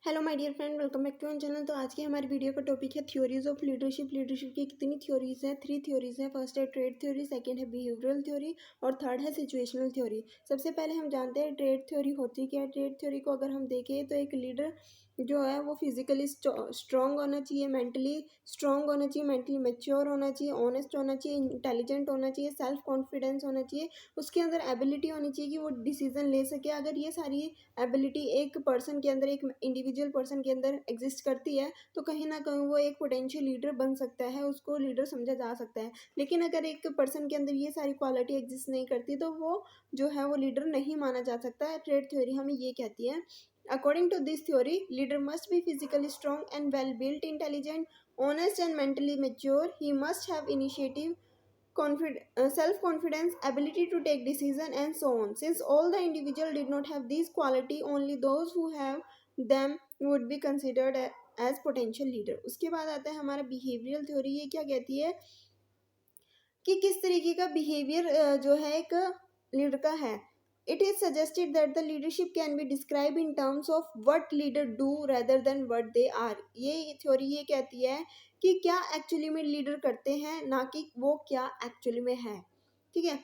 Hello my dear friend, welcome back to our channel. तो आज की हमारी वीडियो का टॉपिक है थ्योरीज ऑफ लीडरशिप। लीडरशिप की कितनी थ्योरीज हैं? 3 थ्योरीज हैं। फर्स्ट है ट्रेड थ्योरी, सेकंड है बिहेवियरल थ्योरी और थर्ड है सिचुएशनल थ्योरी। सबसे पहले हम जानते हैं ट्रेड थ्योरी होती क्या है। ट्रेड थ्योरी को अगर हम देखें तो एक लीडर जो है वो फिजिकली स्ट्रांग होना चाहिए, मेंटली स्ट्रांग होना चाहिए, मेंटली मैच्योर होना चाहिए, ऑनेस्ट होना चाहिए, इंटेलिजेंट होना चाहिए, सेल्फ कॉन्फिडेंस होना चाहिए, उसके अंदर एबिलिटी होनी चाहिए कि वो डिसीजन ले सके। अगर ये सारी एबिलिटी एक पर्सन के अंदर, एक इंडिविजुअल पर्सन के अंदर एग्जिस्ट करती है तो कहीं ना कहीं वो एक पोटेंशियल लीडर बन सकता है, उसको लीडर समझा जा सकता है। लेकिन अगर एक पर्सन के अंदर ये सारी क्वालिटी एग्जिस्ट नहीं करती तो वो जो है वो लीडर नहीं माना जा सकता है। ट्रेड थ्योरी हमें ये कहती है, according to this theory leader must be physically strong and well built, intelligent, honest and mentally mature. He must have initiative, self-confidence, ability to take decision, and so on. Since all the individual did not have these quality, only those who have them would be considered as potential leader. उसके बाद आता है हमारा behavioural theory. ये क्या कहती है कि किस तरीके का बिहेवियर जो है एक लीडर का है। It is suggested that the leadership can be describe in terms of what leader do rather than what they are. ये थ्योरी ये कहती है कि क्या एक्चुअली में लीडर करते हैं, ना कि वो क्या एक्चुअली में है। ठीक है,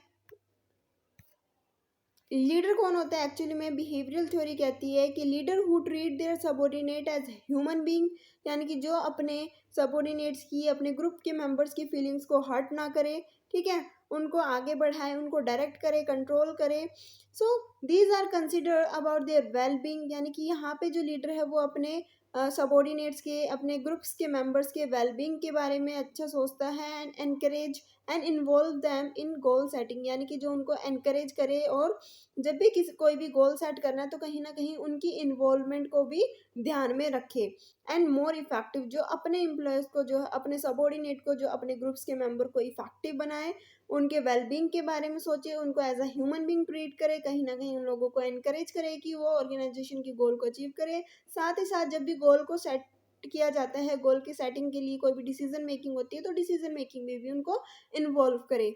लीडर कौन होता है एक्चुअली में? बिहेवियरल थ्योरी कहती है कि leader who treat their subordinate as human being, यानी कि जो अपने सबॉर्डिनेट्स की, अपने ग्रुप के मेंबर्स की फीलिंग्स को हर्ट ना करे, ठीक है, उनको आगे बढ़ाए, उनको डायरेक्ट करे, कंट्रोल करे। So these are consider about their well being, यानी कि यहाँ पे जो लीडर है वो अपने सबॉर्डिनेट्स के, अपने ग्रुप्स के मेंबर्स के वेल बीइंग के बारे में अच्छा सोचता है। And encourage and involve them in goal setting, यानी कि जो उनको एनकरेज करे और जब भी किसी कोई भी गोल सेट करना है तो कहीं ना कहीं उनकी इन्वॉल्वमेंट को भी ध्यान में रखे। एंड मोर इफेक्टिव, जो अपने एम्प्लॉयज़ को, जो अपने सबॉर्डिनेट को, जो अपने ग्रुप्स के मेंबर को इफेक्टिव बनाए, उनके वेलबींग के बारे में सोचे, उनको as a human being treat करे, कहीं ना कहीं उन लोगों को एनकरेज करे कि वो ऑर्गेनाइजेशन की गोल को अचीव करे। साथ ही साथ जब भी गोल को सेट किया जाता है, गोल की सेटिंग के लिए कोई भी डिसीजन मेकिंग होती है तो डिसीजन मेकिंग में भी उनको इन्वॉल्व करे।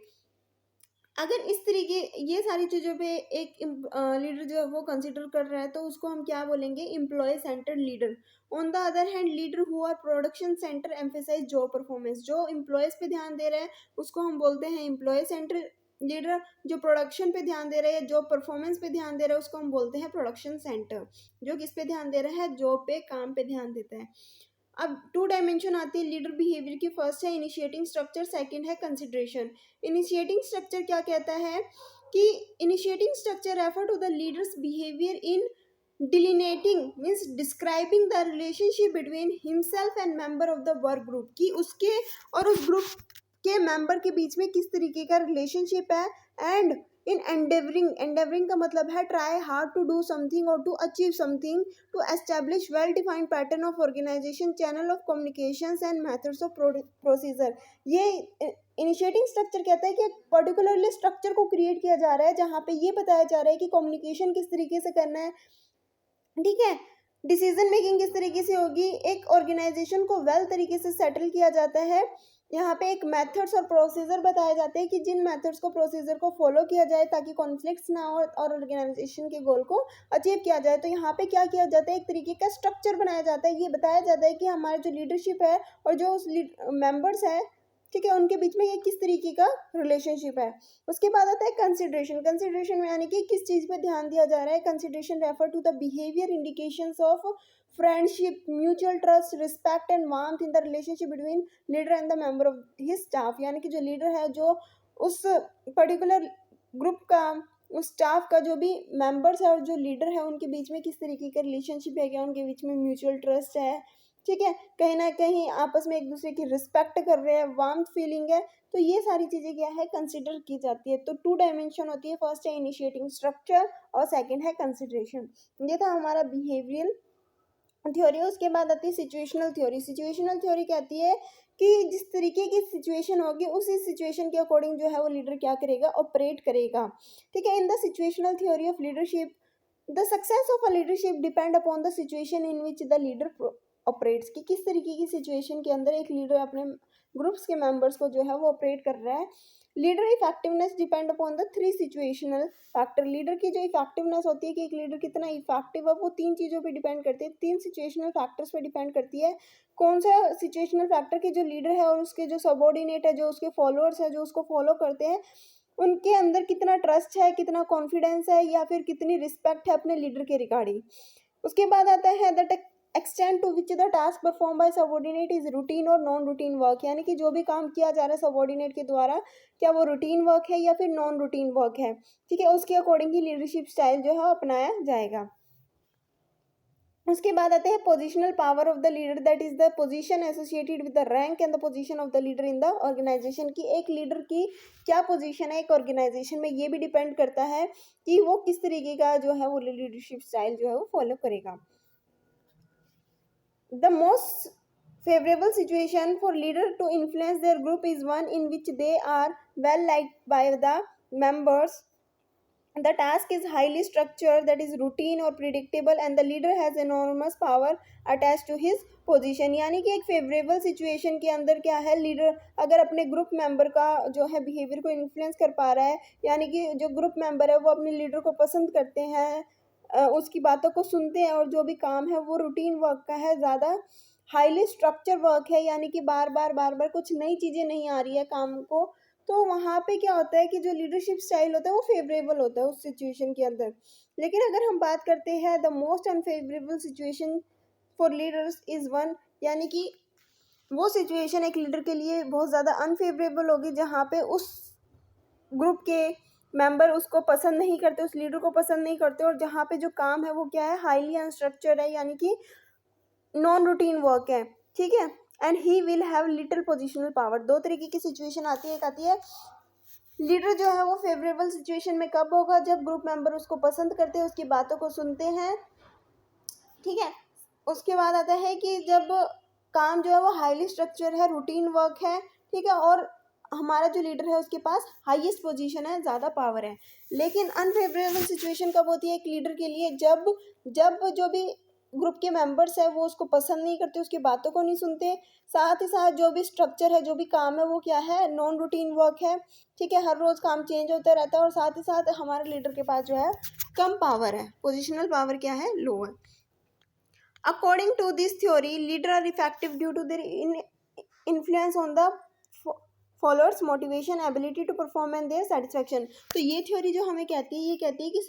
अगर इस तरीके ये सारी चीज़ों पे एक लीडर जो है वो कंसिडर कर रहा है तो उसको हम क्या बोलेंगे? Employee centered leader. On the other hand leader who are production center emphasize job performance, जो एम्प्लॉयज़ पे ध्यान दे रहा है उसको हम बोलते हैं एम्प्लॉय सेंटर लीडर। जो प्रोडक्शन पे ध्यान दे रहा है, जॉब परफॉर्मेंस पे ध्यान दे रहा है, उसको हम बोलते हैं प्रोडक्शन सेंटर। जो किस पे ध्यान दे रहा है? जॉब पे, काम पे ध्यान देता है। अब 2 डायमेंशन आती है लीडर बिहेवियर की। फर्स्ट है इनिशिएटिंग स्ट्रक्चर, सेकंड है कंसिडरेशन। इनिशिएटिंग स्ट्रक्चर क्या कहता है कि initiating structure refer to the leader's behaviour in delineating, means describing the relationship between himself and member of the work group, कि उसके और उस ग्रुप के मेंबर के बीच में किस तरीके का रिलेशनशिप है। एंड इन एंडेवरिंग का मतलब है try hard to do something और to achieve something, to establish well-defined pattern of organization, channel of communications and methods of procedure। ये इनिशिएटिंग स्ट्रक्चर कहता है कि पर्टिकुलरली स्ट्रक्चर को क्रिएट किया जा रहा है जहाँ पे ये बताया जा रहा है कि कम्युनिकेशन किस तरीके से करना है, ठीक है, डिसीजन मेकिंग किस तरीके से होगी, एक ऑर्गेनाइजेशन को वेल तरीके से सेटल किया जाता है। यहाँ पे एक मेथड्स और प्रोसीजर बताए जाते हैं कि जिन मेथड्स को, प्रोसीजर को फॉलो किया जाए ताकि कॉन्फ्लिक्ट्स ना हो और ऑर्गेनाइजेशन के गोल को अचीव किया जाए। तो यहाँ पे क्या किया जाता है? एक तरीके का स्ट्रक्चर बनाया जाता है। ये बताया जाता है कि हमारा जो लीडरशिप है और जो उस मेंबर्स है, ठीक है, उनके बीच में ये किस तरीके का रिलेशनशिप है। उसके बाद आता है कंसिडरेशन। कंसिडरेशन में यानी कि किस चीज़ पे ध्यान दिया जा रहा है। Consideration refer to the behaviour indications of friendship, mutual trust, respect and warmth in the relationship between leader and the member of his staff, यानी कि जो लीडर है, जो उस पर्टिकुलर ग्रुप का, उस स्टाफ का जो भी मेंबर्स है और जो लीडर है, उनके बीच में किस तरीके का रिलेशनशिप है, क्या उनके बीच में म्यूचुअल ट्रस्ट है, ठीक है, कहीं ना कहीं आपस में एक दूसरे की रिस्पेक्ट कर रहे हैं, वार्म फीलिंग है। तो ये सारी चीज़ें क्या है? कंसिडर की जाती है। तो 2 डायमेंशन होती है। फर्स्ट है इनिशिएटिंग स्ट्रक्चर और सेकंड है कंसिडरेशन। ये था हमारा बिहेवियरल थ्योरी। उसके बाद आती है सिचुएशनल थ्योरी। सिचुएशनल थ्योरी कहती है कि जिस तरीके की सिचुएशन होगी उसी सिचुएशन के अकॉर्डिंग जो है वो लीडर क्या करेगा? ऑपरेट करेगा, ठीक है। In the situational theory of leadership, the success of a leadership depend upon the situation in which the leader operates, कि किस तरीके की सिचुएशन के अंदर एक लीडर अपने ग्रुप्स के मेंबर्स को जो है वो ऑपरेट कर रहा है। Leader effectiveness depend upon the 3 situational factor. Leader की जो इफेक्टिवनेस होती है कि एक लीडर कितना इफेक्टिव है, वो 3 चीज़ों पे डिपेंड करती है, 3 सिचुएशनल फैक्टर्स पे डिपेंड करती है। कौन सा सिचुएशनल फैक्टर कि जो लीडर है और उसके जो सबॉर्डिनेट है, जो उसके फॉलोअर्स है, जो उसको फॉलो करते हैं, उनके अंदर कितना ट्रस्ट है, कितना कॉन्फिडेंस है, या फिर कितनी रिस्पेक्ट है अपने लीडर के रिगार्डिंग। उसके बाद आता है the extent to which the task perform by subordinate is routine और नॉन रूटीन वर्क, यानी कि जो भी काम किया जा रहा है सबॉर्डिनेट के द्वारा, क्या वो रूटीन वर्क है या फिर नॉन रूटीन वर्क है, ठीक है, उसके अकॉर्डिंग ही लीडरशिप स्टाइल जो है अपनाया जाएगा। उसके बाद आते हैं positional power of the leader, that is the position associated with the rank and the position of the leader in the organisation, की एक लीडर की क्या पोजीशन है एक ऑर्गेनाइजेशन में, ये भी डिपेंड करता है कि वो किस तरीके का जो है वो लीडरशिप स्टाइल जो है वो फॉलो करेगा। The most favorable situation for leader to influence their group is one in which they are well liked by the members. The task is highly structured, that is routine or predictable, and the leader has enormous power attached to his position. यानी कि एक favourable situation के अंदर क्या है, leader अगर अपने group member का जो है बिहेवियर को इन्फ्लुएंस कर पा रहा है, यानी कि जो ग्रुप मेंबर है वो अपने लीडर को पसंद करते हैं, उसकी बातों को सुनते हैं, और जो भी काम है वो रूटीन वर्क का है, ज़्यादा हाईली स्ट्रक्चर वर्क है, यानी कि बार बार कुछ नई चीज़ें नहीं आ रही है काम को, तो वहाँ पे क्या होता है कि जो लीडरशिप स्टाइल होता है वो फेवरेबल होता है उस सिचुएशन के अंदर। लेकिन अगर हम बात करते हैं the most unfavourable situation for leaders is one, यानी कि वो सिचुएशन एक लीडर के लिए बहुत ज़्यादा अनफेवरेबल होगी, जहाँ पे उस ग्रुप के मेंबर उसको पसंद नहीं करते, उस लीडर को पसंद नहीं करते, और जहाँ पे जो काम है वो क्या है, हाईली अनस्ट्रक्चर्ड है, यानी कि नॉन रूटीन वर्क है, ठीक है, and he will have little positional power. दो तरीके की सिचुएशन आती है, एक आती है लीडर जो है वो फेवरेबल सिचुएशन में कब होगा, जब ग्रुप मेंबर उसको पसंद करते हैं, उसकी बातों को सुनते हैं, ठीक है। उसके बाद आता है कि जब काम जो है वो हाईली स्ट्रक्चर है, रूटीन वर्क है, ठीक है, और हमारा जो लीडर है उसके पास हाईएस्ट पोजीशन है, ज़्यादा पावर है। लेकिन अनफेवरेबल सिचुएशन कब होती है एक लीडर के लिए, जब जब जो भी ग्रुप के मेंबर्स है वो उसको पसंद नहीं करते, उसकी बातों को नहीं सुनते, साथ ही साथ जो भी स्ट्रक्चर है, जो भी काम है वो क्या है, नॉन रूटीन वर्क है, ठीक है, हर रोज़ काम चेंज होता रहता है, और साथ ही साथ हमारे लीडर के पास जो है कम पावर है, पोजिशनल पावर क्या है, लो है। According to this theory, leaders are effective due to their influence on the followers, motivation, ability to perform and their satisfaction। तो ये थ्योरी जो हमें कहती है, ये कहती है कि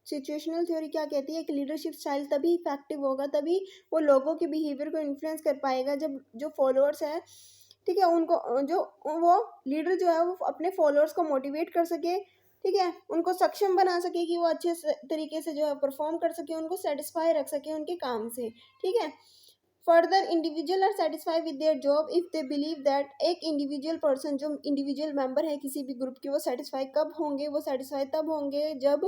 सिचुएशनल थ्योरी क्या कहती है, एक लीडरशिप स्टाइल तभी इफेक्टिव होगा, तभी वो लोगों के बिहेवियर को इन्फ्लुएंस कर पाएगा, जब जो फॉलोअर्स हैं, ठीक है, उनको जो वो लीडर जो है वो अपने फॉलोअर्स को मोटिवेट कर सके, ठीक है, उनको सक्षम बना सके कि वो अच्छे तरीके से जो है परफॉर्म कर सके, उनको सेटिस्फाई रख सके उनके काम से, ठीक है। Further individual are satisfy with their job if they believe that, एक इंडिविजुअल पर्सन जो इंडिविजुअल मेंबर है किसी भी ग्रुप के, वो सेटिस्फाई कब होंगे, वो सेटिस्फाई तब होंगे जब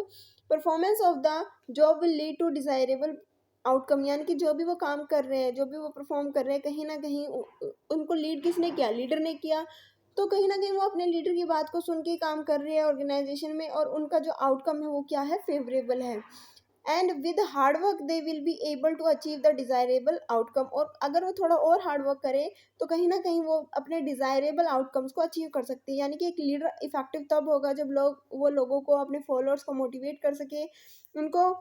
performance of the job will lead to desirable outcome, यानी कि जो भी वो काम कर रहे हैं, जो भी वो परफॉर्म कर रहे हैं, कहीं ना कहीं उनको लीड किसने किया, लीडर ने किया, तो कहीं ना कहीं वो अपने लीडर की बात को सुन के काम कर रहे हैं ऑर्गेनाइजेशन में, और उनका जो आउटकम है वो क्या है, फेवरेबल है, and with hard work they will be able to achieve the desirable outcome, और अगर वो थोड़ा और हार्ड वर्क करें तो कहीं ना कहीं वो अपने डिज़ायरेबल आउटकम्स को अचीव कर सकते हैं। यानी कि एक लीडर इफेक्टिव तब होगा जब वो लोगों को, अपने फॉलोअर्स को मोटिवेट कर सके, उनको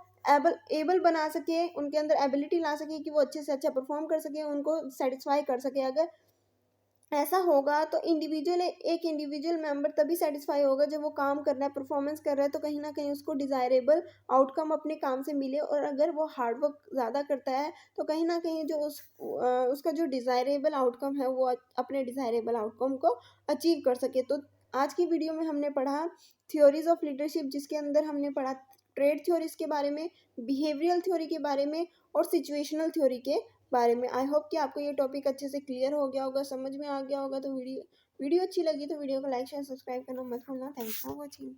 एबल बना सके, उनके अंदर एबिलिटी ला सके कि वो अच्छे से अच्छा परफॉर्म कर सके, उनको सेटिस्फाई कर सके। अगर ऐसा होगा तो एक इंडिविजुअल मेंबर तभी सेटिस्फाई होगा जब वो काम कर रहा है, परफॉर्मेंस कर रहा है, तो कहीं ना कहीं उसको डिज़ायरेबल आउटकम अपने काम से मिले, और अगर वो हार्ड वर्क ज़्यादा करता है तो कहीं ना कहीं जो उसका जो डिज़ायरेबल आउटकम है वो अपने डिज़ायरेबल आउटकम को अचीव कर सके। तो आज की वीडियो में हमने पढ़ा थ्योरीज ऑफ लीडरशिप, जिसके अंदर हमने पढ़ा ट्रेड थ्योरीज के बारे में, बिहेवियरल थ्योरी के बारे में, और सिचुएशनल थ्योरी के बारे में। आई होप कि आपको ये टॉपिक अच्छे से क्लियर हो गया होगा, समझ में आ गया होगा। तो वीडियो अच्छी लगी तो वीडियो को लाइक शेयर सब्सक्राइब करना मत भूलना। Thanks for watching.